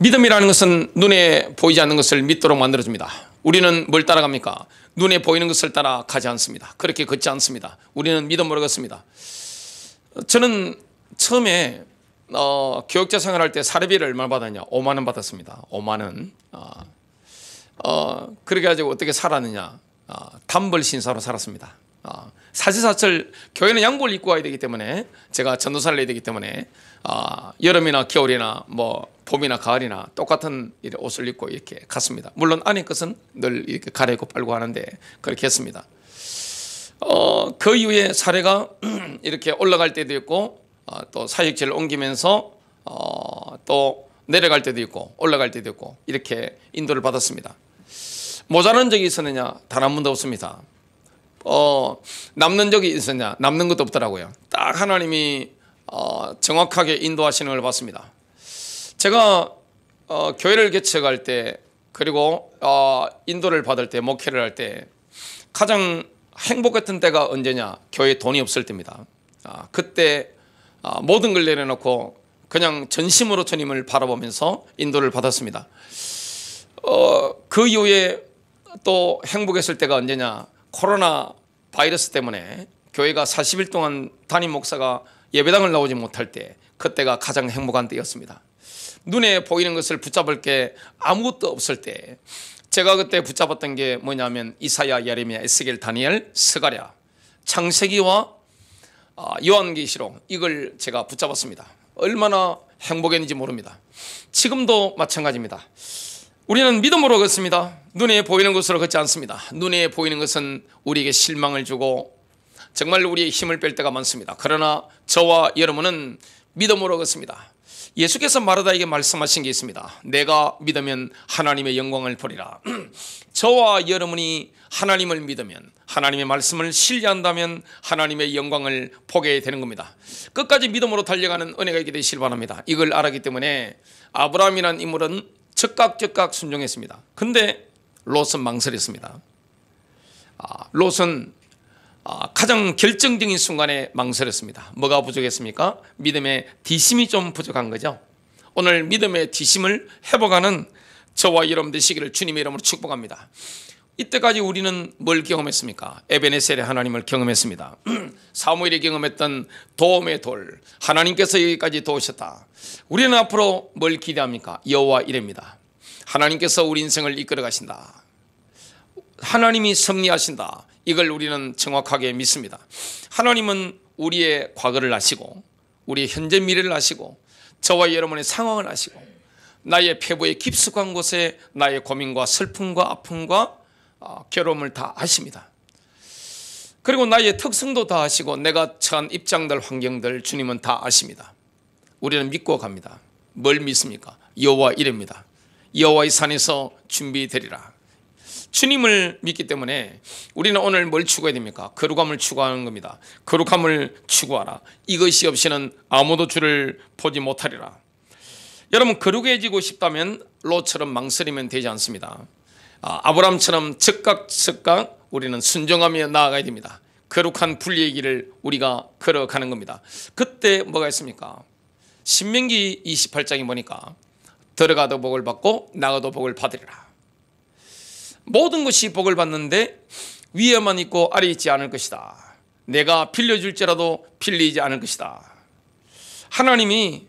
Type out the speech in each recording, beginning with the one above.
믿음이라는 것은 눈에 보이지 않는 것을 믿도록 만들어줍니다. 우리는 뭘 따라갑니까? 눈에 보이는 것을 따라가지 않습니다. 그렇게 걷지 않습니다. 우리는 믿음으로 걷습니다. 저는 처음에 교육자 생활할 때 사례비를 얼마나 받았냐? 5만 원 받았습니다. 5만 원. 그렇게 가지고 어떻게 살았느냐? 단벌 신사로 살았습니다. 사실사철 교회는 양복을 입고 와야 되기 때문에, 제가 전도사를 해야 되기 때문에 여름이나 겨울이나 뭐 봄이나 가을이나 똑같은 옷을 입고 이렇게 갔습니다. 물론 안에 것은 늘 이렇게 갈아입고 빨고 하는데 그렇게 했습니다. 그 이후에 사례가 이렇게 올라갈 때도 있고, 또 사역지를 옮기면서 또 내려갈 때도 있고 올라갈 때도 있고 이렇게 인도를 받았습니다. 모자란 적이 있었느냐? 단 한 번도 없습니다. 남는 적이 있었냐? 남는 것도 없더라고요. 딱 하나님이 정확하게 인도하시는 걸 봤습니다. 제가 교회를 개척할 때, 그리고 인도를 받을 때, 목회를 할 때 가장 행복했던 때가 언제냐? 교회에 돈이 없을 때입니다. 그때 모든 걸 내려놓고 그냥 전심으로 주님을 바라보면서 인도를 받았습니다. 그 이후에 또 행복했을 때가 언제냐? 코로나 바이러스 때문에 교회가 40일 동안 담임 목사가 예배당을 나오지 못할 때, 그때가 가장 행복한 때였습니다. 눈에 보이는 것을 붙잡을 게 아무것도 없을 때, 제가 그때 붙잡았던 게 뭐냐면 이사야, 예레미야, 에스겔, 다니엘, 스가랴, 창세기와 요한계시록, 이걸 제가 붙잡았습니다. 얼마나 행복했는지 모릅니다. 지금도 마찬가지입니다. 우리는 믿음으로 걷습니다. 눈에 보이는 것으로 걷지 않습니다. 눈에 보이는 것은 우리에게 실망을 주고 정말 우리의 힘을 뺄 때가 많습니다. 그러나 저와 여러분은 믿음으로 걷습니다. 예수께서 마르다에게 말씀하신 게 있습니다. 내가 믿으면 하나님의 영광을 보리라. 저와 여러분이 하나님을 믿으면, 하나님의 말씀을 신뢰한다면 하나님의 영광을 보게 되는 겁니다. 끝까지 믿음으로 달려가는 은혜가 있게 되시길 바랍니다. 이걸 알았기 때문에 아브라함이라는 인물은 즉각 순종했습니다. 근데 롯은 망설였습니다. 롯은 가장 결정적인 순간에 망설였습니다. 뭐가 부족했습니까? 믿음의 뒤심이 좀 부족한 거죠. 오늘 믿음의 뒤심을 회복하는 저와 여러분 되시기를 주님의 이름으로 축복합니다. 이때까지 우리는 뭘 경험했습니까? 에베네셀의 하나님을 경험했습니다. 사무엘이 경험했던 도움의 돌, 하나님께서 여기까지 도우셨다. 우리는 앞으로 뭘 기대합니까? 여호와 이레입니다. 하나님께서 우리 인생을 이끌어 가신다. 하나님이 섭리하신다. 이걸 우리는 정확하게 믿습니다. 하나님은 우리의 과거를 아시고, 우리의 현재 미래를 아시고, 저와 여러분의 상황을 아시고, 나의 폐부의 깊숙한 곳에 나의 고민과 슬픔과 아픔과 괴로움을 다 아십니다. 그리고 나의 특성도 다 아시고, 내가 처한 입장들, 환경들 주님은 다 아십니다. 우리는 믿고 갑니다. 뭘 믿습니까? 여호와 이레입니다. 여호와의 산에서 준비되리라. 주님을 믿기 때문에 우리는 오늘 뭘 추구해야 됩니까? 거룩함을 추구하는 겁니다. 거룩함을 추구하라. 이것이 없이는 아무도 주를 보지 못하리라. 여러분, 거룩해지고 싶다면 롯처럼 망설이면 되지 않습니다. 아브라함처럼 즉각 우리는 순종하며 나아가야 됩니다. 거룩한 분리의 길을 우리가 걸어가는 겁니다. 그때 뭐가 있습니까? 신명기 28장에 보니까 들어가도 복을 받고 나가도 복을 받으리라. 모든 것이 복을 받는데 위에만 있고 아래 있지 않을 것이다. 내가 빌려줄지라도 빌리지 않을 것이다. 하나님이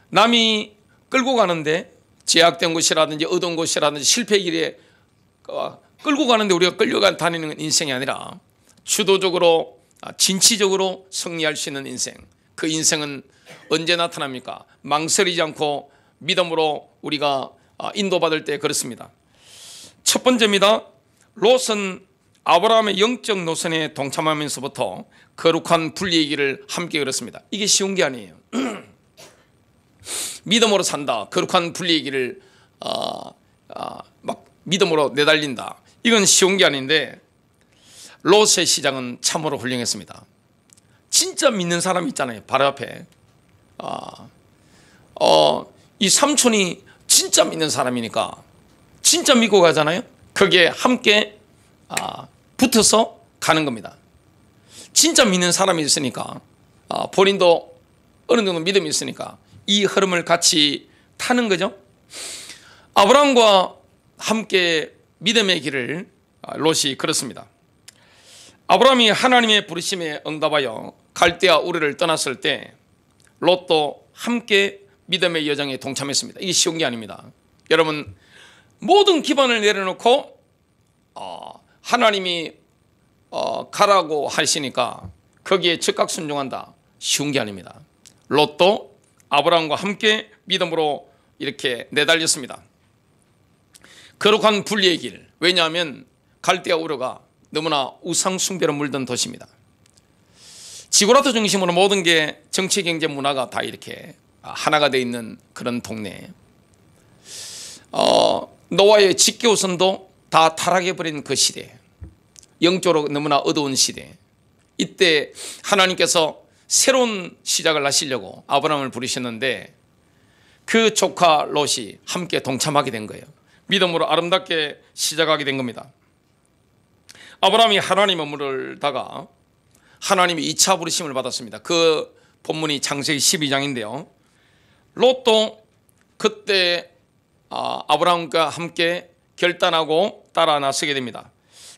남이 끌고 가는데, 제약된 곳이라든지 얻은 곳이라든지 실패의 길에 끌고 가는데 우리가 끌려가 다니는 인생이 아니라 주도적으로 진취적으로 승리할 수 있는 인생, 그 인생은 언제 나타납니까? 망설이지 않고 믿음으로 우리가 인도받을 때 그렇습니다. 첫 번째입니다. 롯은 아브라함의 영적 노선에 동참하면서부터 거룩한 분리의 길을 함께 걸었습니다. 이게 쉬운 게 아니에요. 믿음으로 산다, 거룩한 분리의 길을 막 믿음으로 내달린다, 이건 쉬운 게 아닌데 롯의 시작은 참으로 훌륭했습니다. 진짜 믿는 사람 있잖아요. 바로 앞에 이 삼촌이 진짜 믿는 사람이니까 진짜 믿고 가잖아요. 거기에 함께 붙어서 가는 겁니다. 진짜 믿는 사람이 있으니까 본인도 어느 정도 믿음이 있으니까 이 흐름을 같이 타는 거죠. 아브라함과 함께 믿음의 길을 롯이 걸었습니다. 아브라함이 하나님의 부르심에 응답하여 갈대아 우르를 떠났을 때 롯도 함께 믿음의 여정에 동참했습니다. 이게 쉬운 게 아닙니다. 여러분, 모든 기반을 내려놓고 하나님이 가라고 하시니까 거기에 즉각 순종한다. 쉬운 게 아닙니다. 롯도 아브라함과 함께 믿음으로 이렇게 내달렸습니다. 거룩한 분리의 길. 왜냐하면 갈대아 우르가 너무나 우상 숭배로 물든 도시입니다. 지구라트 중심으로 모든 게 정치, 경제, 문화가 다 이렇게 하나가 되어 있는 그런 동네. 노아의 직계우선도 다 타락해버린 그 시대, 영적으로 너무나 어두운 시대, 이때 하나님께서 새로운 시작을 하시려고 아브라함을 부르셨는데 그 조카 롯이 함께 동참하게 된 거예요. 믿음으로 아름답게 시작하게 된 겁니다. 아브라함이 하나님의 물을다가 하나님이 2차 부르심을 받았습니다. 그 본문이 창세기 12장인데요. 롯도 그때 아브라함과 함께 결단하고 따라 나서게 됩니다.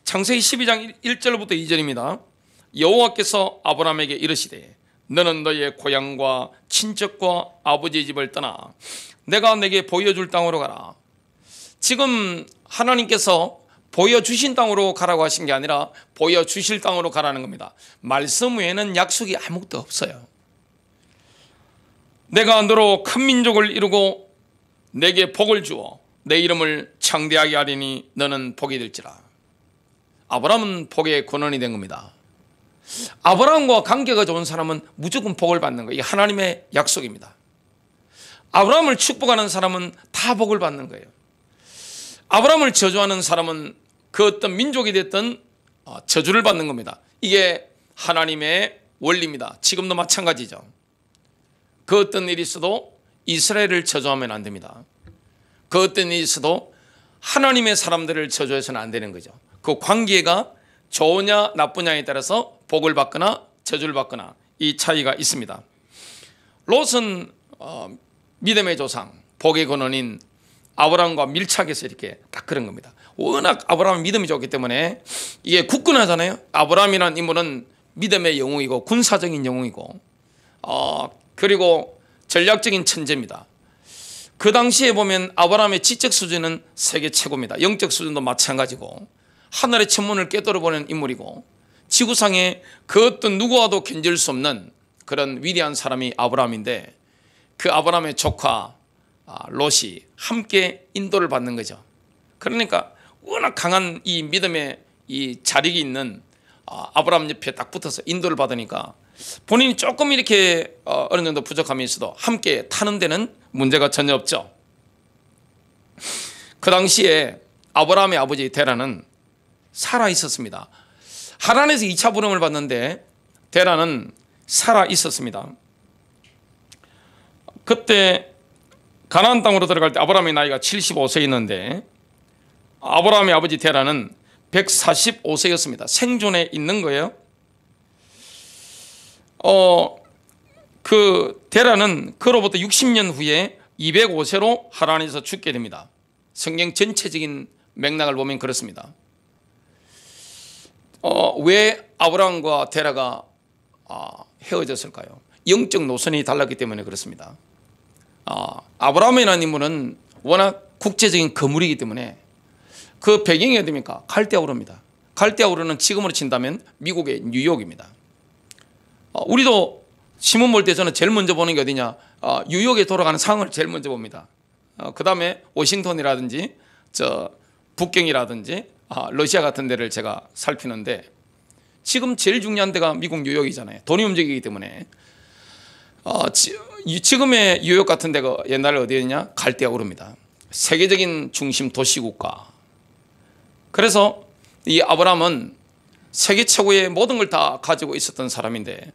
창세기 12장 1절부터 2절입니다. 여호와께서 아브라함에게 이르시되 너는 너의 고향과 친척과 아버지의 집을 떠나 내가 내게 보여줄 땅으로 가라. 지금 하나님께서 보여주신 땅으로 가라고 하신 게 아니라 보여주실 땅으로 가라는 겁니다. 말씀 외에는 약속이 아무것도 없어요. 내가 너로 큰 민족을 이루고 내게 복을 주어 내 이름을 창대하게 하리니 너는 복이 될지라. 아브라함은 복의 근원이 된 겁니다. 아브라함과 관계가 좋은 사람은 무조건 복을 받는 거예요. 이게 하나님의 약속입니다. 아브라함을 축복하는 사람은 다 복을 받는 거예요. 아브라함을 저주하는 사람은 그 어떤 민족이 됐든 저주를 받는 겁니다. 이게 하나님의 원리입니다. 지금도 마찬가지죠. 그 어떤 일이 있어도 이스라엘을 저주하면 안 됩니다. 그 어떤 일이 있어도 하나님의 사람들을 저주해서는 안 되는 거죠. 그 관계가 좋으냐 나쁘냐에 따라서 복을 받거나 저주를 받거나 이 차이가 있습니다. 롯은 믿음의 조상, 복의 근원인 아브라함과 밀착해서 이렇게 딱 그런 겁니다. 워낙 아브라함은 믿음이 좋기 때문에 이게 굳건하잖아요. 아브라함이라는 인물은 믿음의 영웅이고 군사적인 영웅이고 그리고 전략적인 천재입니다. 그 당시에 보면 아브라함의 지적 수준은 세계 최고입니다. 영적 수준도 마찬가지고 하늘의 천문을 깨뚫어보는 인물이고 지구상에 그 어떤 누구와도 견질 수 없는 그런 위대한 사람이 아브라함인데 그 아브라함의 조카 롯이 함께 인도를 받는 거죠. 그러니까 워낙 강한 이 믿음의 이 자력이 있는 아브라함 옆에 딱 붙어서 인도를 받으니까 본인이 조금 이렇게 어느 정도 부족함이 있어도 함께 타는 데는 문제가 전혀 없죠. 그 당시에 아브라함의 아버지 데라는 살아 있었습니다. 하란에서 2차 부름을 받는데 데라는 살아 있었습니다. 그때 가나안 땅으로 들어갈 때 아브라함의 나이가 75세였는데 아브라함의 아버지 데라는 145세였습니다. 생존에 있는 거예요. 그 데라는 그로부터 60년 후에 205세로 하란에서 죽게 됩니다. 성경 전체적인 맥락을 보면 그렇습니다. 왜 아브라함과 데라가 헤어졌을까요? 영적 노선이 달랐기 때문에 그렇습니다. 아브라함이라는 인물은 워낙 국제적인 거물이기 때문에 그 배경이 어디입니까? 갈대아 우르입니다. 갈대아 우르는 지금으로 친다면 미국의 뉴욕입니다. 우리도 신문 볼 때 저는 제일 먼저 보는 게 어디냐? 뉴욕에 돌아가는 상을 제일 먼저 봅니다. 그 다음에 워싱턴이라든지 북경이라든지 러시아 같은 데를 제가 살피는데 지금 제일 중요한 데가 미국 뉴욕이잖아요. 돈이 움직이기 때문에 지금의 뉴욕 같은 데가 옛날에 어디였냐? 갈대아 우르입니다. 세계적인 중심 도시국가. 그래서 이 아브라함은 세계 최고의 모든 걸 다 가지고 있었던 사람인데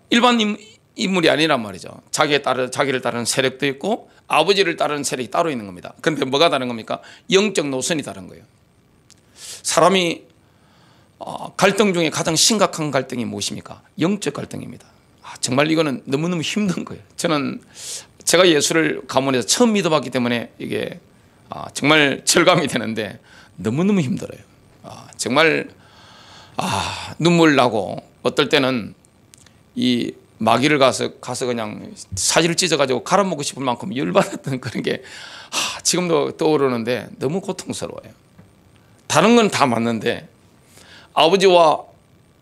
일반 인물이 아니란 말이죠. 자기를 따르는 세력도 있고 아버지를 따르는 세력이 따로 있는 겁니다. 그런데 뭐가 다른 겁니까? 영적 노선이 다른 거예요. 사람이 갈등 중에 가장 심각한 갈등이 무엇입니까? 영적 갈등입니다. 정말 이거는 너무너무 힘든 거예요. 저는 제가 예수를 가문에서 처음 믿어봤기 때문에 이게 정말 절감이 되는데 너무너무 힘들어요. 정말 눈물 나고 어떨 때는 이 마귀를 가서 그냥 사지를 찢어가지고 갈아먹고 싶을 만큼 열받았던 그런 게 지금도 떠오르는데 너무 고통스러워요. 다른 건 다 맞는데 아버지와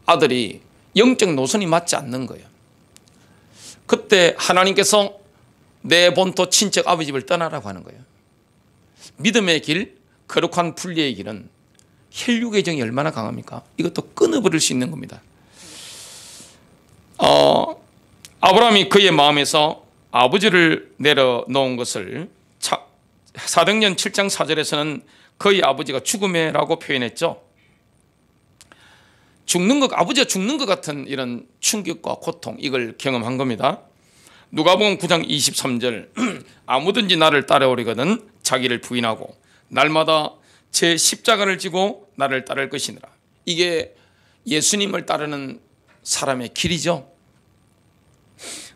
아들이 영적 노선이 맞지 않는 거예요. 그때 하나님께서 내 본토 친척 아버지 집을 떠나라고 하는 거예요. 믿음의 길, 거룩한 분리의 길은 혈육의 정이 얼마나 강합니까? 이것도 끊어버릴 수 있는 겁니다. 아브라함이 그의 마음에서 아버지를 내려놓은 것을 사도행전 7장 4절에서는 그의 아버지가 죽음이라고 표현했죠. 아버지가 죽는 것 같은 이런 충격과 고통, 이걸 경험한 겁니다. 누가복음 9장 23절 아무든지 나를 따라오려거든 자기를 부인하고 날마다 제 십자가를 지고 나를 따를 것이니라. 이게 예수님을 따르는 사람의 길이죠.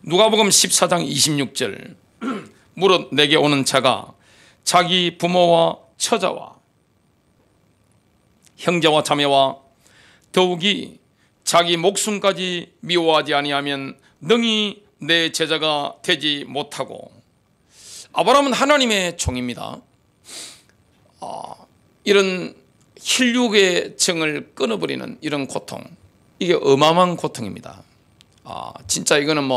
누가복음 14장 26절 무릇 내게 오는 자가 자기 부모와 처자와 형제와 자매와 더욱이 자기 목숨까지 미워하지 아니하면 능히 내 제자가 되지 못하고. 아브라함은 하나님의 종입니다. 이런 혈육의 정을 끊어버리는 이런 고통, 이게 어마어마한 고통입니다. 진짜 이거는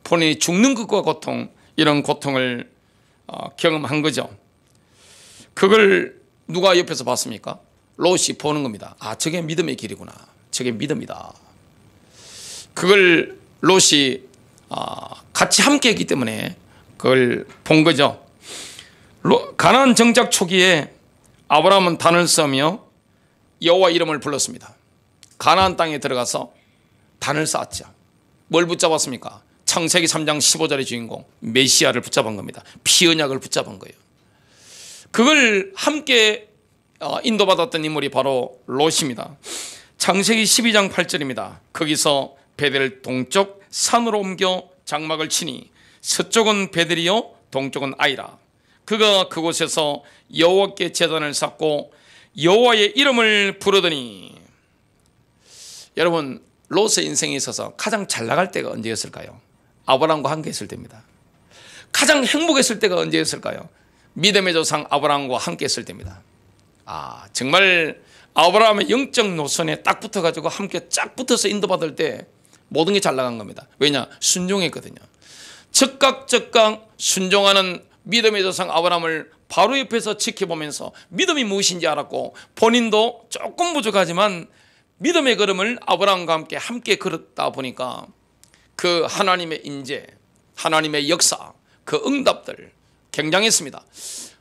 본인이 죽는 것과 고통, 이런 고통을 경험한 거죠. 그걸 누가 옆에서 봤습니까? 롯이 보는 겁니다. 저게 믿음의 길이구나. 저게 믿음이다. 그걸 롯이 같이 함께 했기 때문에 그걸 본 거죠. 가나안 정착 초기에 아브라함은 단을 쌓으며 여호와 이름을 불렀습니다. 가나안 땅에 들어가서 단을 쌓았죠. 뭘 붙잡았습니까? 창세기 3장 15절의 주인공 메시아를 붙잡은 겁니다. 피 언약을 붙잡은 거예요. 그걸 함께 인도받았던 인물이 바로 롯입니다. 창세기 12장 8절입니다. 거기서 베델 동쪽 산으로 옮겨 장막을 치니 서쪽은 베델이요 동쪽은 아이라. 그가 그곳에서 여호와께 제단을 쌓고 여호와의 이름을 부르더니. 여러분, 롯의 인생에 있어서 가장 잘 나갈 때가 언제였을까요? 아브라함과 함께 했을 때입니다. 가장 행복했을 때가 언제였을까요? 믿음의 조상 아브라함과 함께 했을 때입니다. 정말 아브라함의 영적 노선에 딱 붙어가지고 함께 쫙 붙어서 인도받을 때 모든 게 잘 나간 겁니다. 왜냐? 순종했거든요. 즉각 순종하는 믿음의 조상 아브라함을 바로 옆에서 지켜보면서 믿음이 무엇인지 알았고, 본인도 조금 부족하지만 믿음의 걸음을 아브라함과 함께 걸었다 보니까 그 하나님의 인재, 하나님의 역사, 그 응답들 굉장했습니다.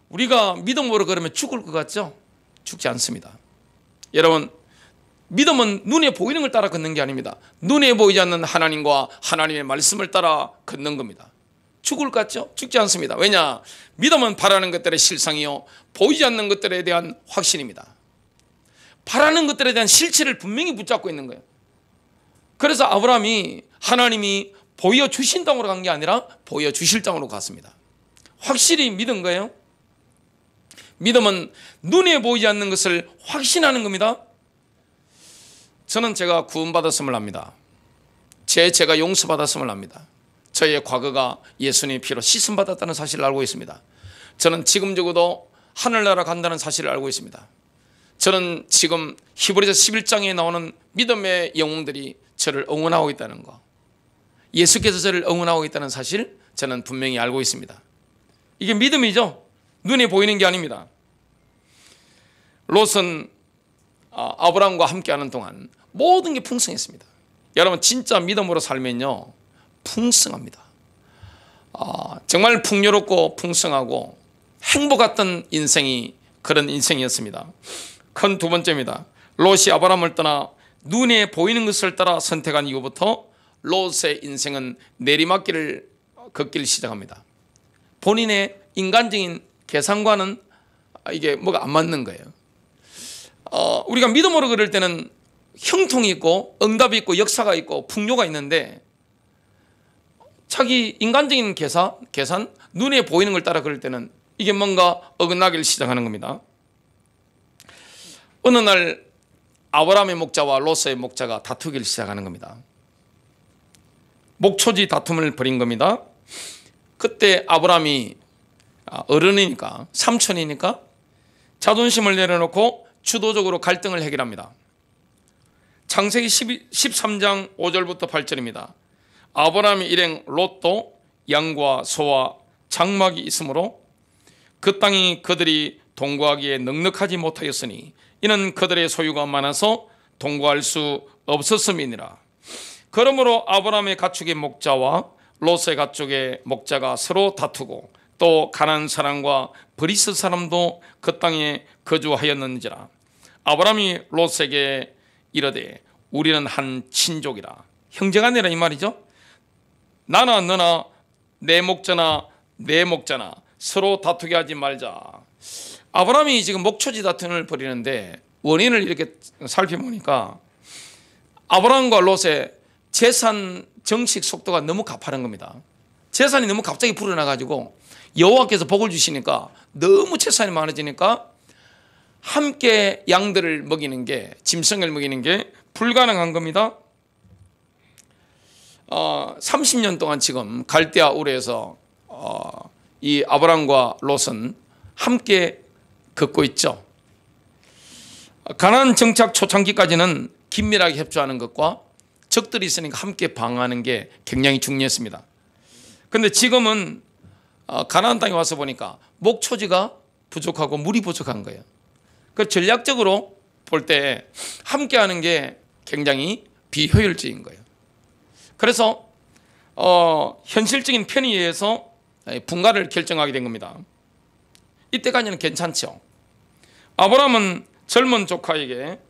우리가 믿음으로 걸으면 죽을 것 같죠? 죽지 않습니다. 여러분, 믿음은 눈에 보이는 걸 따라 걷는 게 아닙니다. 눈에 보이지 않는 하나님과 하나님의 말씀을 따라 걷는 겁니다. 죽을 것 같죠? 죽지 않습니다. 왜냐? 믿음은 바라는 것들의 실상이요 보이지 않는 것들에 대한 확신입니다. 바라는 것들에 대한 실체를 분명히 붙잡고 있는 거예요. 그래서 아브라함이 하나님이 보여주신 땅으로 간 게 아니라 보여주실 땅으로 갔습니다. 확실히 믿은 거예요. 믿음은 눈에 보이지 않는 것을 확신하는 겁니다. 저는 제가 구원받았음을 압니다. 제가 용서받았음을 압니다. 저의 과거가 예수님의 피로 씻음받았다는 사실을 알고 있습니다. 저는 지금 적어도 하늘나라 간다는 사실을 알고 있습니다. 저는 지금 히브리서 11장에 나오는 믿음의 영웅들이 저를 응원하고 있다는 거, 예수께서 저를 응원하고 있다는 사실 저는 분명히 알고 있습니다. 이게 믿음이죠. 눈에 보이는 게 아닙니다. 롯은 아브라함과 함께하는 동안 모든 게 풍성했습니다. 여러분, 진짜 믿음으로 살면요 풍성합니다. 정말 풍요롭고 풍성하고 행복했던 인생이 그런 인생이었습니다. 큰 두 번째입니다. 롯이 아브라함을 떠나 눈에 보이는 것을 따라 선택한 이후부터 롯의 인생은 내리막길을 걷기를 시작합니다. 본인의 인간적인 계산과는 이게 뭐가 안 맞는 거예요. 우리가 믿음으로 걸을 때는 형통이 있고 응답이 있고 역사가 있고 풍요가 있는데, 자기 인간적인 계산, 눈에 보이는 걸 따라 그럴 때는 이게 뭔가 어긋나기를 시작하는 겁니다. 어느 날 아브라함의 목자와 롯의 목자가 다투기를 시작하는 겁니다. 목초지 다툼을 벌인 겁니다. 그때 아브라함이 어른이니까, 삼촌이니까 자존심을 내려놓고 주도적으로 갈등을 해결합니다. 창세기 13장 5절부터 8절입니다. 아브라함이 일행 롯도 양과 소와 장막이 있으므로 그 땅이 그들이 동거하기에 넉넉하지 못하였으니 이는 그들의 소유가 많아서 동거할 수 없었음이니라. 그러므로 아브라함의 가축의 목자와 롯의 가축의 목자가 서로 다투고 또 가나안 사람과 브리스 사람도 그 땅에 거주하였는지라. 아브라함이 롯에게 이르되 우리는 한 친족이라. 형제간이라 이 말이죠. 나나 너나 내 목자나 내 목자나 서로 다투게 하지 말자. 아브라함이 지금 목초지 다툼을 벌이는데 원인을 이렇게 살펴보니까 아브라함과 롯의 재산 정식 속도가 너무 가파른 겁니다. 재산이 너무 갑자기 불어나가지고 여호와께서 복을 주시니까 너무 재산이 많아지니까 함께 양들을 먹이는 게, 짐승을 먹이는 게 불가능한 겁니다. 30년 동안 지금 갈대아 우르에서 이 아브라함과 롯은 함께 걷고 있죠. 가나안 정착 초창기까지는 긴밀하게 협조하는 것과 적들이 있으니까 함께 방어하는 게 굉장히 중요했습니다. 그런데 지금은 가나안 땅에 와서 보니까 목초지가 부족하고 물이 부족한 거예요. 그 전략적으로 볼 때 함께하는 게 굉장히 비효율적인 거예요. 그래서 현실적인 편의에 의해서 분가를 결정하게 된 겁니다. 이때까지는 괜찮죠. 아브라함은 젊은 조카에게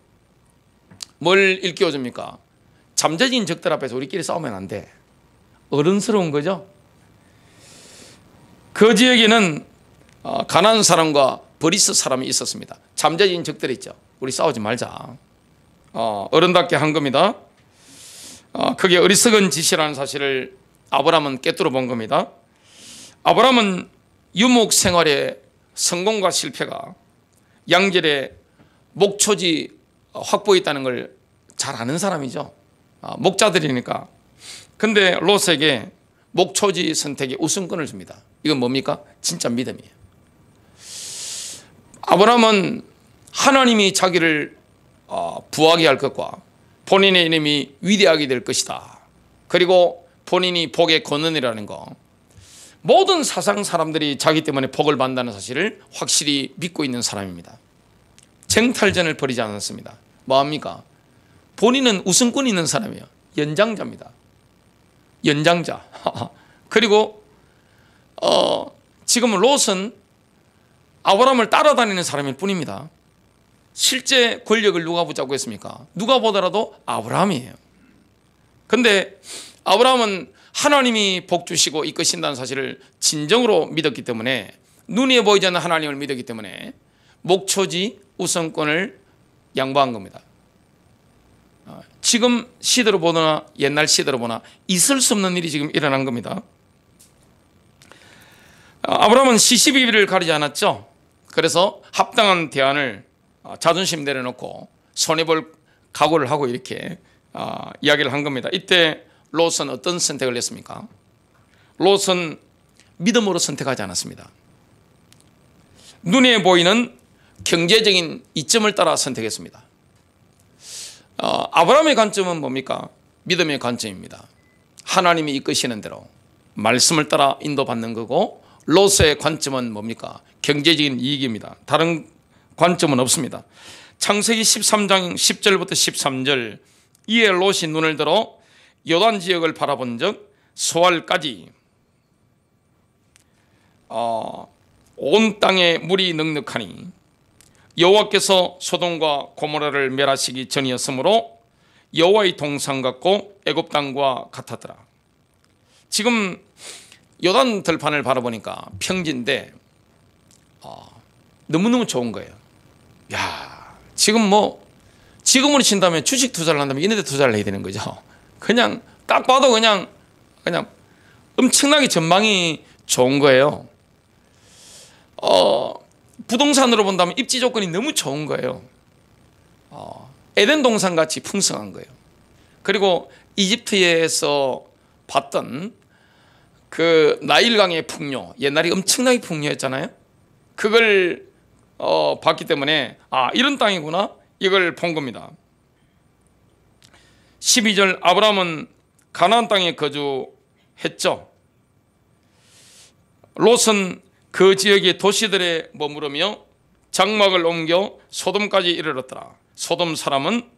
뭘 일깨워줍니까? 잠재진 적들 앞에서 우리끼리 싸우면 안 돼. 어른스러운 거죠. 그 지역에는 가나안 사람과 브리스 사람이 있었습니다. 잠재진 적들이 있죠. 우리 싸우지 말자. 어른답게 한 겁니다. 그게 어리석은 짓이라는 사실을 아브라함은 꿰뚫어 본 겁니다. 아브라함은 유목 생활의 성공과 실패가 양질의 목초지 확보에 있다는 걸 잘 아는 사람이죠. 목자들이니까. 근데 롯에게 목초지 선택의 우선권을 줍니다. 이건 뭡니까? 진짜 믿음이에요. 아브라함은 하나님이 자기를 부하게 할 것과 본인의 이름이 위대하게 될 것이다. 그리고 본인이 복의 근원이라는 거, 모든 사상 사람들이 자기 때문에 복을 받는다는 사실을 확실히 믿고 있는 사람입니다. 쟁탈전을 벌이지 않았습니다. 뭐합니까? 본인은 우승권이 있는 사람이에요. 연장자입니다. 연장자. 그리고 지금 롯은 아브라함을 따라다니는 사람일 뿐입니다. 실제 권력을 누가 붙잡고 있습니까? 누가 보더라도 아브라함이에요. 그런데 아브라함은 하나님이 복 주시고 이끄신다는 사실을 진정으로 믿었기 때문에, 눈에 보이지 않는 하나님을 믿었기 때문에 목초지 우선권을 양보한 겁니다. 지금 시대로 보나 옛날 시대로 보나 있을 수 없는 일이 지금 일어난 겁니다. 아브라함은 시시비비를 가리지 않았죠. 그래서 합당한 대안을 자존심 내려놓고 손해볼 각오를 하고 이렇게 이야기를 한 겁니다. 이때 롯은 어떤 선택을 했습니까? 롯은 믿음으로 선택하지 않았습니다. 눈에 보이는 경제적인 이점을 따라 선택했습니다. 아브라함의 관점은 뭡니까? 믿음의 관점입니다. 하나님이 이끄시는 대로 말씀을 따라 인도받는 거고, 롯의 관점은 뭡니까? 경제적인 이익입니다. 다른 관점은 없습니다. 창세기 13장 10절부터 13절, 이에 롯이 눈을 들어 요단 지역을 바라본 적 소알까지 온 땅에 물이 넉넉하니 여호와께서 소돔과 고모라를 멸하시기 전이었으므로 여호와의 동상 같고 애굽 땅과 같았더라. 지금 요단 들판을 바라보니까 평지인데 너무너무 좋은 거예요. 야, 지금으로 친다면 주식 투자를 한다면 이런 데 투자를 해야 되는 거죠. 그냥 딱 봐도 그냥 엄청나게 전망이 좋은 거예요. 부동산으로 본다면 입지 조건이 너무 좋은 거예요. 에덴 동산 같이 풍성한 거예요. 그리고 이집트에서 봤던 그 나일강의 풍요, 옛날에 엄청나게 풍요했잖아요. 그걸 봤기 때문에 이런 땅이구나, 이걸 본 겁니다. 12절, 아브라함은 가나안 땅에 거주했죠. 롯은 그 지역의 도시들에 머무르며 장막을 옮겨 소돔까지 이르렀더라. 소돔 사람은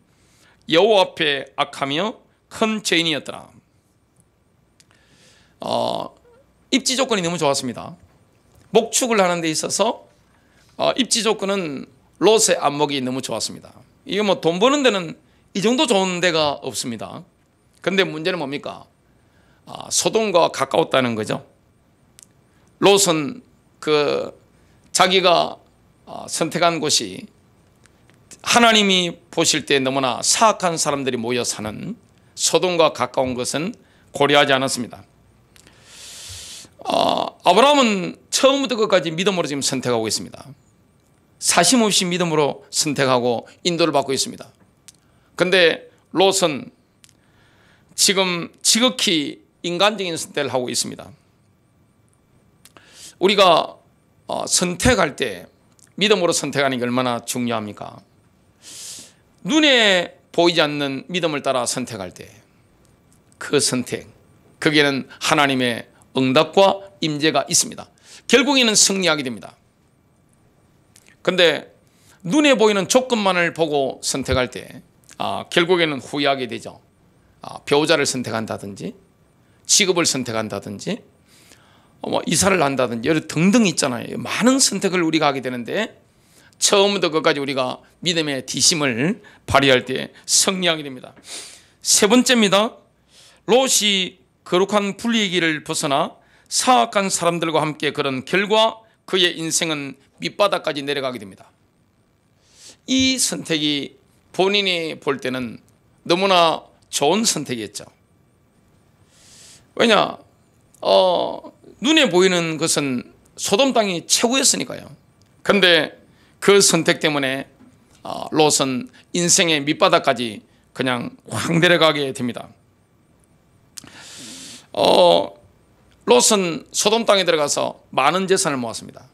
여호와 앞에 악하며 큰 죄인이었더라. 입지 조건이 너무 좋았습니다. 목축을 하는 데 있어서 입지 조건은 롯의 안목이 너무 좋았습니다. 이게 뭐 돈 버는 데는 이 정도 좋은 데가 없습니다. 근데 문제는 뭡니까? 소돔과 가까웠다는 거죠. 롯은 자기가 선택한 곳이 하나님이 보실 때 너무나 사악한 사람들이 모여 사는 소돔과 가까운 것은 고려하지 않았습니다. 아브라함은 처음부터 끝까지 믿음으로 지금 선택하고 있습니다. 사심없이 믿음으로 선택하고 인도를 받고 있습니다. 그런데 롯은 지금 지극히 인간적인 선택을 하고 있습니다. 우리가 선택할 때 믿음으로 선택하는 게 얼마나 중요합니까? 눈에 보이지 않는 믿음을 따라 선택할 때 그 선택, 거기에는 하나님의 응답과 임재가 있습니다. 결국에는 승리하게 됩니다. 그런데 눈에 보이는 조건만을 보고 선택할 때 결국에는 후회하게 되죠. 배우자를 선택한다든지 직업을 선택한다든지 이사를 한다든지 여러 등등 있잖아요. 많은 선택을 우리가 하게 되는데 처음부터 끝까지 우리가 믿음의 뒤심을 발휘할 때 승리하게 됩니다. 세 번째입니다. 롯이 거룩한 불의의 길을 벗어나 사악한 사람들과 함께 걸은 결과 그의 인생은 밑바닥까지 내려가게 됩니다. 이 선택이 본인이 볼 때는 너무나 좋은 선택이었죠. 왜냐? 눈에 보이는 것은 소돔 땅이 최고였으니까요. 그런데 그 선택 때문에 롯은 인생의 밑바닥까지 그냥 확 내려가게 됩니다. 롯은 소돔 땅에 들어가서 많은 재산을 모았습니다.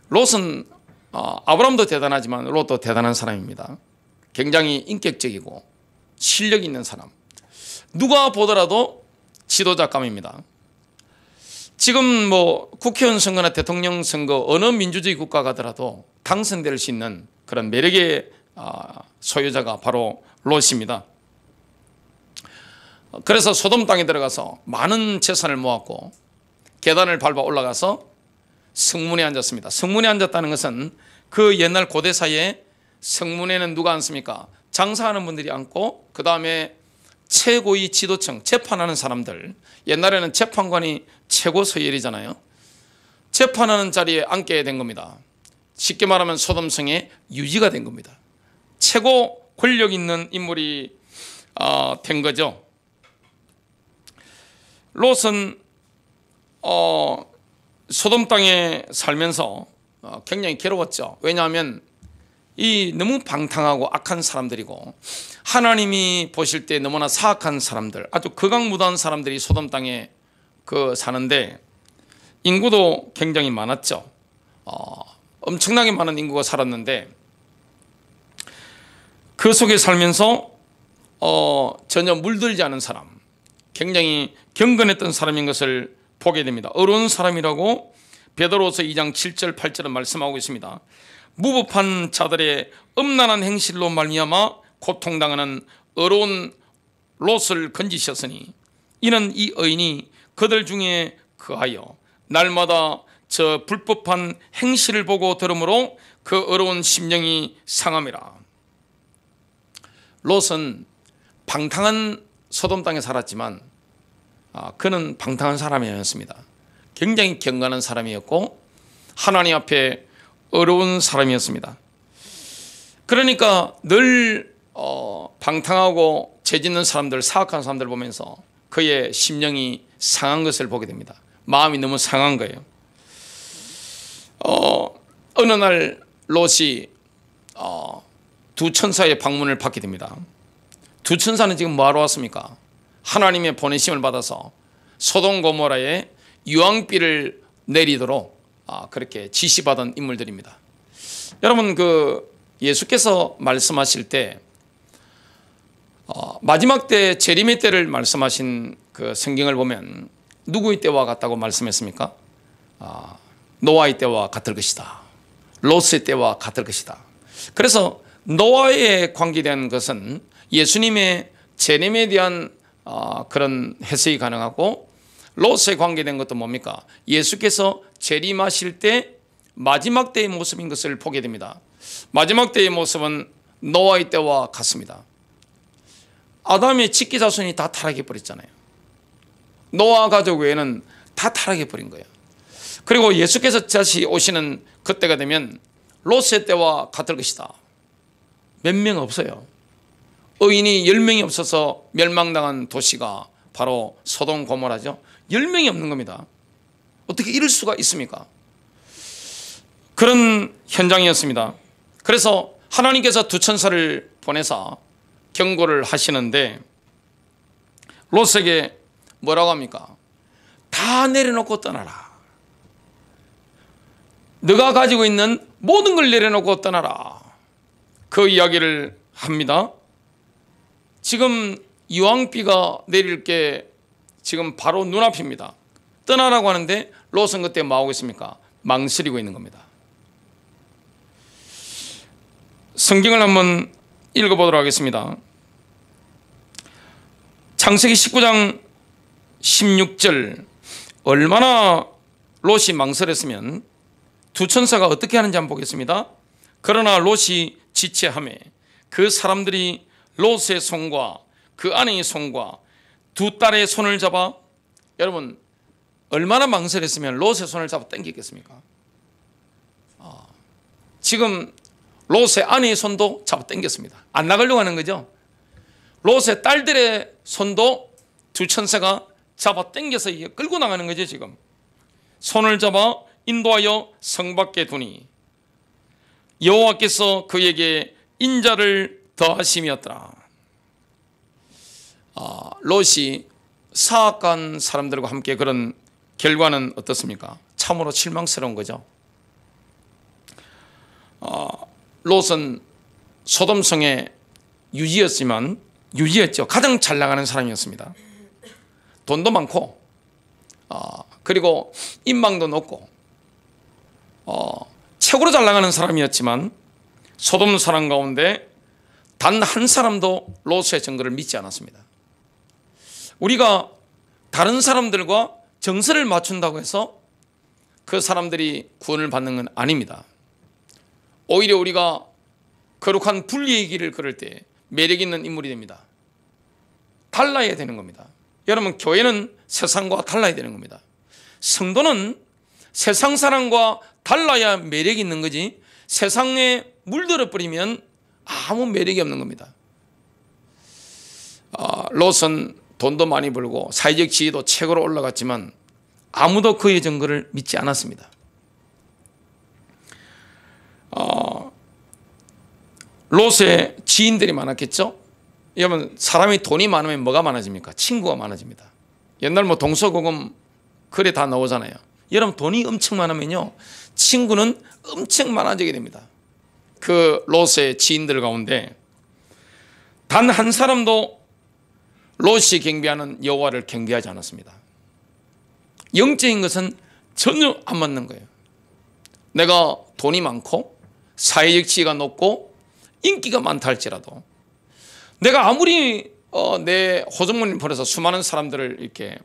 롯은 아브라함도 대단하지만 롯도 대단한 사람입니다. 굉장히 인격적이고 실력 있는 사람. 누가 보더라도 지도자감입니다. 지금 뭐 국회의원 선거나 대통령 선거 어느 민주주의 국가 가더라도 당선될 수 있는 그런 매력의 소유자가 바로 롯입니다. 그래서 소돔 땅에 들어가서 많은 재산을 모았고 계단을 밟아 올라가서 성문에 앉았습니다. 성문에 앉았다는 것은 그 옛날 고대 사이에 성문에는 누가 앉습니까? 장사하는 분들이 앉고 그 다음에 최고의 지도층, 재판하는 사람들, 옛날에는 재판관이 최고 서열이잖아요. 재판하는 자리에 앉게 된 겁니다. 쉽게 말하면 소돔성의 유지가 된 겁니다. 최고 권력 있는 인물이 된 거죠. 롯은 소돔 땅에 살면서 굉장히 괴로웠죠. 왜냐하면 이 너무 방탕하고 악한 사람들이고 하나님이 보실 때 너무나 사악한 사람들, 아주 극악무도한 사람들이 소돔 땅에 사는데 인구도 굉장히 많았죠. 엄청나게 많은 인구가 살았는데 그 속에 살면서 전혀 물들지 않은 사람, 굉장히 경건했던 사람인 것을 보게 됩니다. 어려운 사람이라고 베드로서 2장 7절 8절은 말씀하고 있습니다. 무법한 자들의 음란한 행실로 말미암아 고통당하는 어려운 롯을 건지셨으니 이는 이 의인이 그들 중에 거하여 날마다 저 불법한 행실을 보고 들으므로 그 어려운 심령이 상함이라. 롯은 방탕한 소돔 땅에 살았지만 그는 방탕한 사람이 아니었습니다. 굉장히 경건한 사람이었고 하나님 앞에 어려운 사람이었습니다. 그러니까 늘 방탕하고 죄 짓는 사람들, 사악한 사람들 보면서 그의 심령이 상한 것을 보게 됩니다. 마음이 너무 상한 거예요. 어느 날 롯이 두 천사의 방문을 받게 됩니다. 두 천사는 지금 뭐하러 왔습니까? 하나님의 보내심을 받아서 소돔 고모라에 유황비를 내리도록 그렇게 지시받은 인물들입니다. 여러분, 예수께서 말씀하실 때 마지막 때 재림의 때를 말씀하신 그 성경을 보면 누구의 때와 같다고 말씀했습니까? 노아의 때와 같을 것이다. 롯의 때와 같을 것이다. 그래서 노아에 관계된 것은 예수님의 재림에 대한 그런 해석이 가능하고, 롯에 관계된 것도 뭡니까? 예수께서 재림하실 때 마지막 때의 모습인 것을 보게 됩니다. 마지막 때의 모습은 노아의 때와 같습니다. 아담의 직계 자손이 다 타락해 버렸잖아요. 노아 가족 외에는 다 타락해 버린 거예요. 그리고 예수께서 다시 오시는 그때가 되면 롯의 때와 같을 것이다. 몇 명 없어요. 의인이 10명이 없어서 멸망당한 도시가 바로 소돔 고모라죠. 10명이 없는 겁니다. 어떻게 이럴 수가 있습니까? 그런 현장이었습니다. 그래서 하나님께서 두 천사를 보내서 경고를 하시는데 롯에게 뭐라고 합니까? 다 내려놓고 떠나라. 네가 가지고 있는 모든 걸 내려놓고 떠나라. 그 이야기를 합니다. 지금 유황비가 내릴 게 지금 바로 눈앞입니다. 떠나라고 하는데 롯은 그때 뭐하고 있습니까? 망설이고 있는 겁니다. 성경을 한번 읽어보도록 하겠습니다. 창세기 19장 16절, 얼마나 롯이 망설였으면 두 천사가 어떻게 하는지 한번 보겠습니다. 그러나 롯이 지체하매 그 사람들이 롯의 손과 그 아내의 손과 두 딸의 손을 잡아, 여러분 얼마나 망설였으면 롯의 손을 잡아 당기겠습니까? 지금 롯의 아내의 손도 잡아 당겼습니다. 안 나가려고 하는 거죠. 롯의 딸들의 손도 두 천사가 잡아 당겨서 끌고 나가는 거죠. 지금 손을 잡아 인도하여 성 밖에 두니 여호와께서 그에게 인자를 더하심이었더라. 롯이 사악한 사람들과 함께 그런 결과는 어떻습니까? 참으로 실망스러운 거죠. 롯은 소돔성의 유지였죠. 가장 잘 나가는 사람이었습니다. 돈도 많고 그리고 인망도 높고 최고로 잘 나가는 사람이었지만 소돔 사람 가운데 단 한 사람도 롯의 증거를 믿지 않았습니다. 우리가 다른 사람들과 정서를 맞춘다고 해서 그 사람들이 구원을 받는 건 아닙니다. 오히려 우리가 거룩한 분리의 길을 걸을 때 매력 있는 인물이 됩니다. 달라야 되는 겁니다. 여러분, 교회는 세상과 달라야 되는 겁니다. 성도는 세상 사람과 달라야 매력이 있는 거지, 세상에 물들어 버리면 아무 매력이 없는 겁니다. 롯은 돈도 많이 벌고 사회적 지위도 최고로 올라갔지만 아무도 그의 증거를 믿지 않았습니다. 롯의 지인들이 많았겠죠. 여러분, 사람이 돈이 많으면 뭐가 많아집니까? 친구가 많아집니다. 옛날 동서고금 글에 다 나오잖아요. 여러분, 돈이 엄청 많으면요 친구는 엄청 많아지게 됩니다. 그 롯의 지인들 가운데 단 한 사람도 롯이 경배하는 여호와를 경배하지 않았습니다. 영적인 것은 전혀 안 맞는 거예요. 내가 돈이 많고 사회적 지위가 높고 인기가 많다 할지라도, 내가 아무리 내 호주머니를 벌어서 수많은 사람들을 이렇게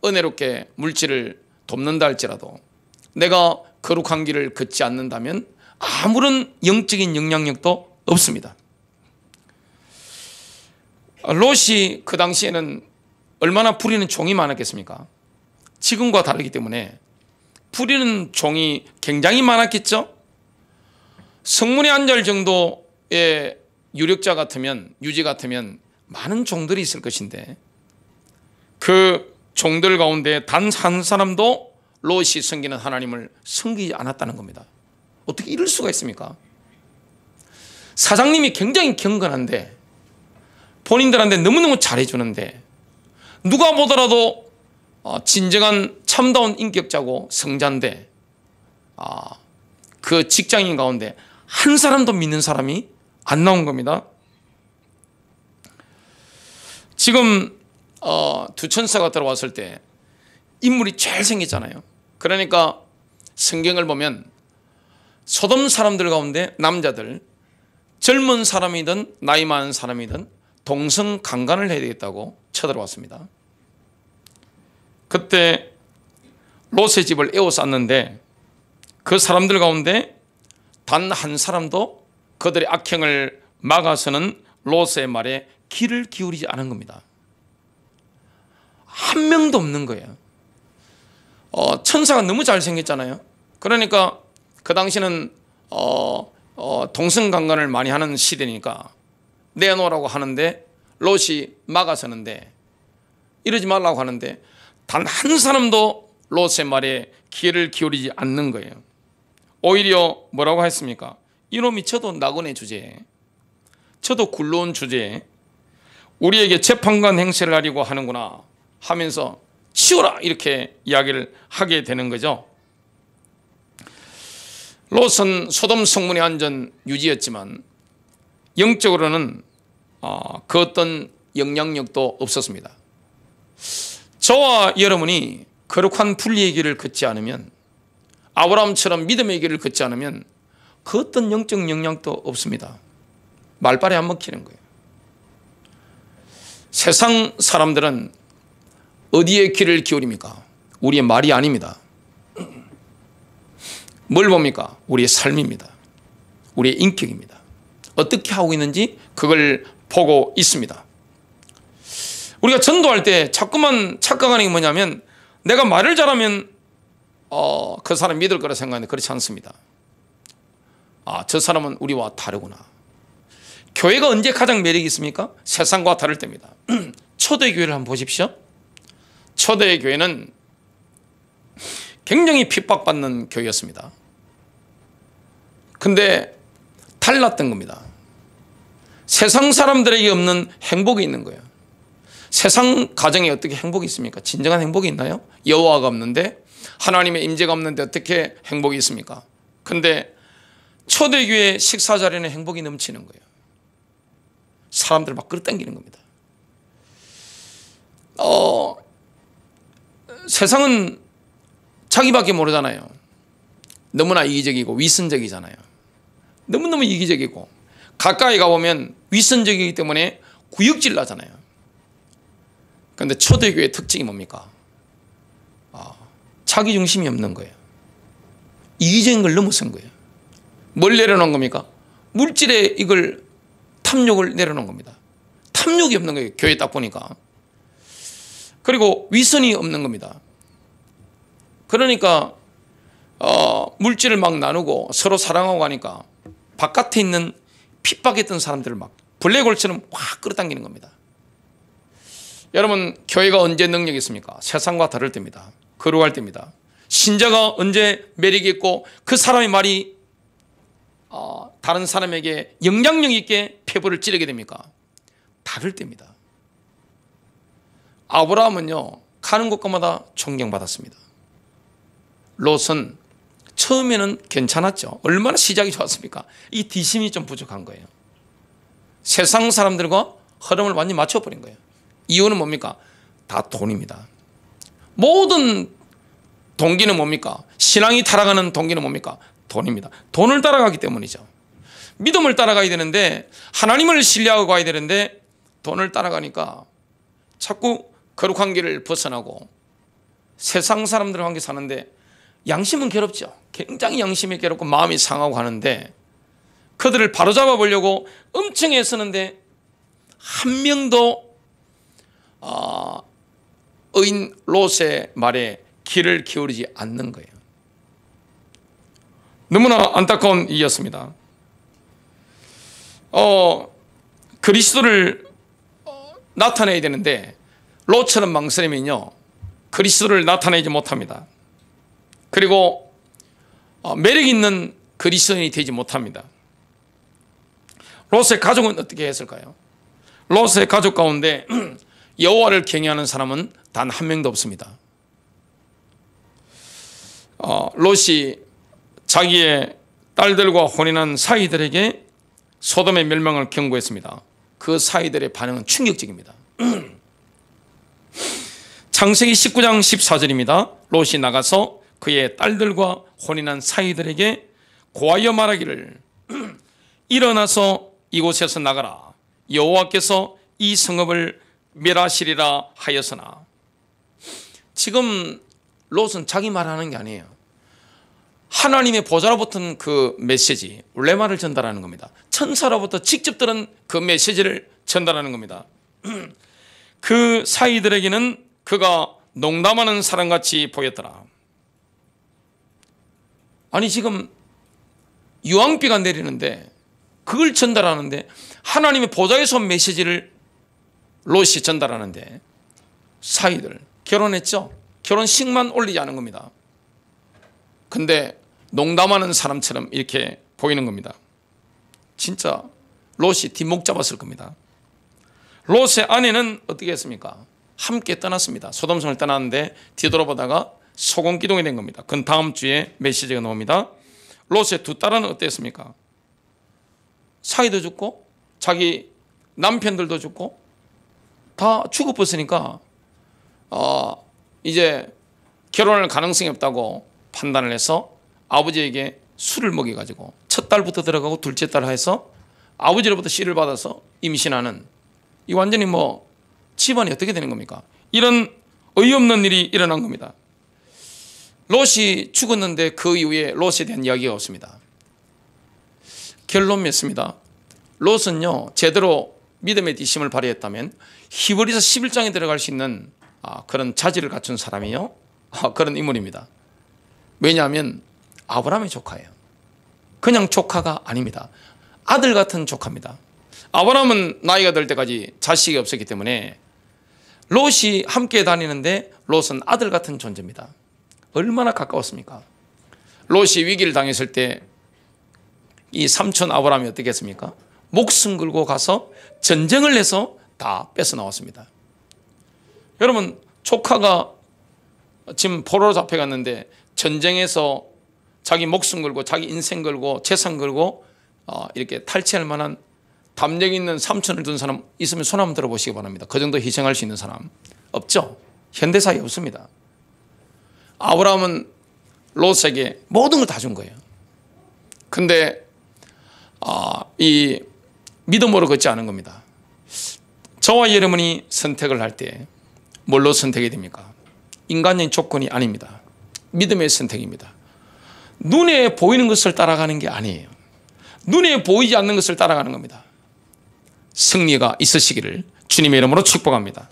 은혜롭게 물질을 돕는다 할지라도 내가 거룩한 길을 걷지 않는다면 아무런 영적인 영향력도 없습니다. 롯이 그 당시에는 얼마나 부리는 종이 많았겠습니까? 지금과 다르기 때문에 부리는 종이 굉장히 많았겠죠. 성문에 앉을 정도의 유력자 같으면, 유지 같으면 많은 종들이 있을 것인데 그 종들 가운데 단 한 사람도 롯이 섬기는 하나님을 섬기지 않았다는 겁니다. 어떻게 이럴 수가 있습니까? 사장님이 굉장히 경건한데, 본인들한테 너무너무 잘해주는데, 누가 보더라도 진정한 참다운 인격자고 성자인데, 그 직장인 가운데 한 사람도 믿는 사람이 안 나온 겁니다. 지금 두 천사가 들어왔을 때 인물이 잘 생겼잖아요. 그러니까 성경을 보면 소돔 사람들 가운데 남자들, 젊은 사람이든 나이 많은 사람이든 동성강간을 해야 되겠다고 쳐들어왔습니다. 그때 롯의 집을 에워쌌는데 그 사람들 가운데 단 한 사람도 그들의 악행을 막아서는 롯의 말에 귀를 기울이지 않은 겁니다. 한 명도 없는 거예요. 천사가 너무 잘생겼잖아요. 그러니까 그 당시는 동성강간을 많이 하는 시대니까 내놓으라고 하는데 롯이 막아서는데, 이러지 말라고 하는데 단 한 사람도 롯의 말에 귀를 기울이지 않는 거예요. 오히려 뭐라고 했습니까? 이놈이 저도 나그네 주제에, 저도 굴러온 주제에 우리에게 재판관 행세를 하려고 하는구나 하면서 치워라 이렇게 이야기를 하게 되는 거죠. 롯은 소돔 성문의 안전 유지였지만 영적으로는 그 어떤 영향력도 없었습니다. 저와 여러분이 거룩한 분리의 길을 걷지 않으면, 아브라함처럼 믿음의 길을 걷지 않으면 그 어떤 영적 영향도 없습니다. 말발에 안 먹히는 거예요. 세상 사람들은 어디에 귀를 기울입니까? 우리의 말이 아닙니다. 뭘 봅니까? 우리의 삶입니다. 우리의 인격입니다. 어떻게 하고 있는지 그걸 보고 있습니다. 우리가 전도할 때 자꾸만 착각하는 게 뭐냐면, 내가 말을 잘하면 그 사람 믿을 거라 생각하는데 그렇지 않습니다. 저 사람은 우리와 다르구나. 교회가 언제 가장 매력이 있습니까? 세상과 다를 때입니다. 초대교회를 한번 보십시오. 초대교회는 굉장히 핍박받는 교회였습니다. 근데 달랐던 겁니다. 세상 사람들에게 없는 행복이 있는 거예요. 세상 가정에 어떻게 행복이 있습니까? 진정한 행복이 있나요? 여호와가 없는데, 하나님의 임재가 없는데 어떻게 행복이 있습니까? 근데 초대교회 식사 자리는 행복이 넘치는 거예요. 사람들 막 끌어당기는 겁니다. 세상은 자기밖에 모르잖아요. 너무나 이기적이고 위선적이잖아요. 너무너무 이기적이고, 가까이 가보면 위선적이기 때문에 구역질 나잖아요. 그런데 초대교회의 특징이 뭡니까? 자기 중심이 없는 거예요. 이기적인 걸 넘어선 거예요. 뭘 내려놓은 겁니까? 물질에 이걸 탐욕을 내려놓은 겁니다. 탐욕이 없는 거예요. 교회 딱 보니까. 그리고 위선이 없는 겁니다. 그러니까 물질을 막 나누고 서로 사랑하고 하니까 바깥에 있는 핍박했던 사람들을 막 블랙홀처럼 확 끌어당기는 겁니다. 여러분, 교회가 언제 능력이 있습니까? 세상과 다를 때입니다. 거룩할 때입니다. 신자가 언제 매력이 있고 그 사람의 말이 다른 사람에게 영향력 있게 표벌을 찌르게 됩니까? 다를 때입니다. 아브라함은요, 가는 곳마다 존경받았습니다. 롯은 처음에는 괜찮았죠. 얼마나 시작이 좋았습니까? 이 뒷심이 좀 부족한 거예요. 세상 사람들과 흐름을 완전히 맞춰버린 거예요. 이유는 뭡니까? 다 돈입니다. 모든 동기는 뭡니까? 신앙이 타락하는 동기는 뭡니까? 돈입니다. 돈을 따라가기 때문이죠. 믿음을 따라가야 되는데, 하나님을 신뢰하고 가야 되는데 돈을 따라가니까 자꾸 거룩한 길을 벗어나고 세상 사람들과 함께 사는데, 양심은 괴롭죠. 굉장히 양심이 괴롭고 마음이 상하고 하는데, 그들을 바로잡아 보려고 엄청 애쓰는데 한 명도 의인 롯의 말에 귀를 기울이지 않는 거예요. 너무나 안타까운 일이었습니다. 그리스도를 나타내야 되는데 롯처럼 망설이면요, 그리스도를 나타내지 못합니다. 그리고 매력 있는 그리스도인이 되지 못합니다. 롯의 가족은 어떻게 했을까요? 롯의 가족 가운데 여호와를 경외하는 사람은 단 한 명도 없습니다. 롯이 자기의 딸들과 혼인한 사이들에게 소돔의 멸망을 경고했습니다. 그 사이들의 반응은 충격적입니다. 창세기 19장 14절입니다. 롯이 나가서 그의 딸들과 혼인한 사이들에게 고하여 말하기를 일어나서 이곳에서 나가라. 여호와께서 이 성읍을 멸하시리라 하였으나. 지금 롯은 자기 말하는 게 아니에요. 하나님의 보좌로부터 그 메시지, 레마를 전달하는 겁니다. 천사로부터 직접 들은 그 메시지를 전달하는 겁니다. 그 사이들에게는 그가 농담하는 사람같이 보였더라. 아니 지금 유황비가 내리는데 그걸 전달하는데, 하나님의 보좌에서 온 메시지를 롯이 전달하는데 사이들 결혼했죠? 결혼식만 올리지 않은 겁니다. 근데 농담하는 사람처럼 이렇게 보이는 겁니다. 진짜 롯이 뒷목 잡았을 겁니다. 롯의 아내는 어떻게 했습니까? 함께 떠났습니다. 소돔성을 떠났는데 뒤돌아보다가 소금기둥이 된 겁니다. 그건 다음 주에 메시지가 나옵니다. 롯의 두 딸은 어땠습니까? 사이도 죽고 자기 남편들도 죽고 다 죽어버렸으니까 이제 결혼할 가능성이 없다고 판단을 해서 아버지에게 술을 먹여가지고 첫 딸부터 들어가고 둘째 딸 해서 아버지로부터 씨를 받아서 임신하는, 이 완전히 뭐 집안이 어떻게 되는 겁니까? 이런 어이없는 일이 일어난 겁니다. 롯이 죽었는데 그 이후에 롯에 대한 이야기가 없습니다. 결론 맺습니다. 롯은요, 제대로 믿음의 뒷심을 발휘했다면 히브리서 11장에 들어갈 수 있는 그런 자질을 갖춘 사람이요, 그런 인물입니다. 왜냐하면 아브라함의 조카예요. 그냥 조카가 아닙니다. 아들 같은 조카입니다. 아브라함은 나이가 들 때까지 자식이 없었기 때문에 롯이 함께 다니는데 롯은 아들 같은 존재입니다. 얼마나 가까웠습니까? 롯이 위기를 당했을 때 이 삼촌 아브라함이 어떻게 했습니까? 목숨 걸고 가서 전쟁을 해서 다 뺏어 나왔습니다. 여러분, 조카가 지금 포로로 잡혀갔는데 전쟁에서 자기 목숨 걸고 자기 인생 걸고 재산 걸고 이렇게 탈취할 만한 담력 있는 삼촌을 둔 사람 있으면 손 한번 들어보시기 바랍니다. 그 정도 희생할 수 있는 사람 없죠? 현대사에 없습니다. 아브라함은 롯에게 모든 걸 다 준 거예요. 근데 이 믿음으로 걷지 않은 겁니다. 저와 여러분이 선택을 할 때 뭘로 선택이 됩니까? 인간적인 조건이 아닙니다. 믿음의 선택입니다. 눈에 보이는 것을 따라가는 게 아니에요. 눈에 보이지 않는 것을 따라가는 겁니다. 승리가 있으시기를 주님의 이름으로 축복합니다.